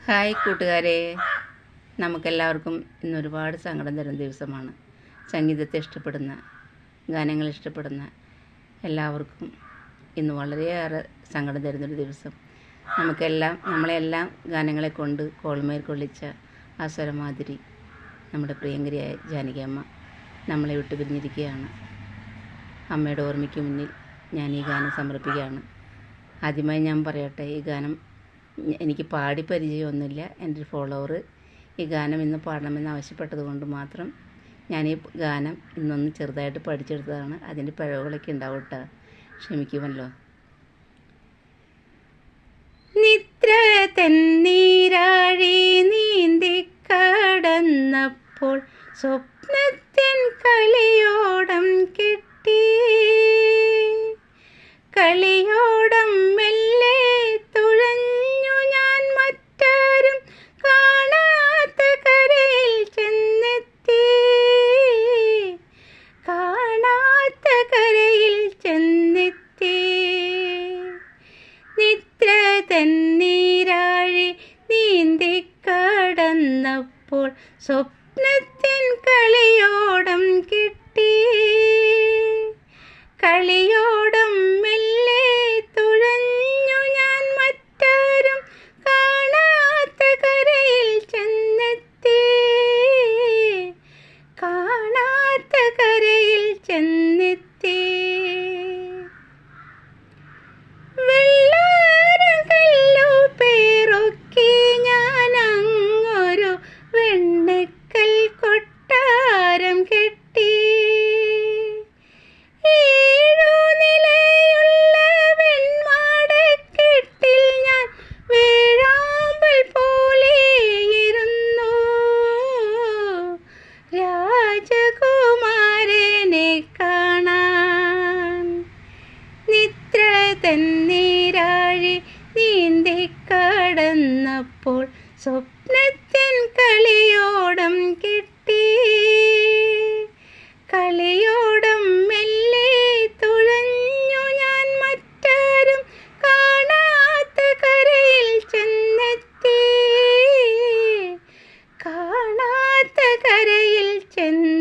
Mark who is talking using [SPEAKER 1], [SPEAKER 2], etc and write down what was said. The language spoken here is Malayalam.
[SPEAKER 1] ഹായ് കൂട്ടുകാരെ, നമുക്കെല്ലാവർക്കും ഇന്ന് ഒരുപാട് സങ്കടം തരുന്ന ദിവസമാണ്. സംഗീതത്തെ ഇഷ്ടപ്പെടുന്ന, ഗാനങ്ങൾ ഇഷ്ടപ്പെടുന്ന എല്ലാവർക്കും ഇന്ന് വളരെയേറെ സങ്കടം തരുന്നൊരു ദിവസം. നമ്മളെല്ലാം ഗാനങ്ങളെ കൊണ്ട് കോൾമേൽ കൊള്ളിച്ച ആ സ്വരമാതിരി നമ്മുടെ പ്രിയങ്കരിയായ ജാനകിയമ്മ നമ്മളെ വിട്ടു പിരിഞ്ഞിരിക്കുകയാണ്. അമ്മയുടെ ഓർമ്മയ്ക്ക് മുന്നിൽ ഞാൻ ഈ ഗാനം സമർപ്പിക്കുകയാണ്. ആദ്യമായി ഞാൻ പറയട്ടെ, ഈ ഗാനം എനിക്ക് പാടി പരിചയമൊന്നുമില്ല. എൻ്റെ ഒരു ഫോളോവർ ഈ ഗാനം ഇന്ന് പാടണമെന്ന് ആവശ്യപ്പെട്ടത് കൊണ്ട് മാത്രം ഞാൻ ഈ ഗാനം ഇന്നൊന്ന് ചെറുതായിട്ട് പഠിച്ചെടുത്തതാണ്. അതിൻ്റെ പിഴവുകളൊക്കെ ഉണ്ടാവും കേട്ടോ, ക്ഷമിക്കുമല്ലോ. നിദ്ര തന്നീരാഴി നീന്തി കടന്നപ്പോൾ സ്വപ്നത്തിൻ കളിയോടം കെട്ടി, കളിയോടം മെല്ലെ തുഴഞ്ഞു ഞാൻ മറ്റാരും കാണാത്ത കരയിൽ ചെന്നെത്തി, കാണാത്ത കരയിൽ ചെന്നെത്തി. നിദ്ര തന്നീരാഴി നീന്തി കടന്നപ്പോൾ സ്വപ്നത്തിൻ കളിയോടം കിട്ടി, കളിയോടം മെല്ലെ തുഴഞ്ഞു ഞാൻ മറ്റാരും കാണാത്ത കരയിൽ ചെന്നെത്തി, കാണാത്ത കരയിൽ ചെന്നെത്തി. വെള്ളാരം കല്ലു പേറൊക്കി ഞാൻ അങ്ങൊരു വെണ്ണക്കൽ കൊട്ടാരം കെട്ടി, തന്നീരാഴി നീന്തി കടന്നപ്പോൾ സ്വപ്നത്തിൻ കളിയോടം കെട്ടി, കളിയോടം മെല്ലെ തുഴഞ്ഞു ഞാൻ മറ്റാരും കാണാത്ത കരയിൽ ചെന്നെത്തി, കാണാത്ത കരയിൽ ചെന്നെത്തി.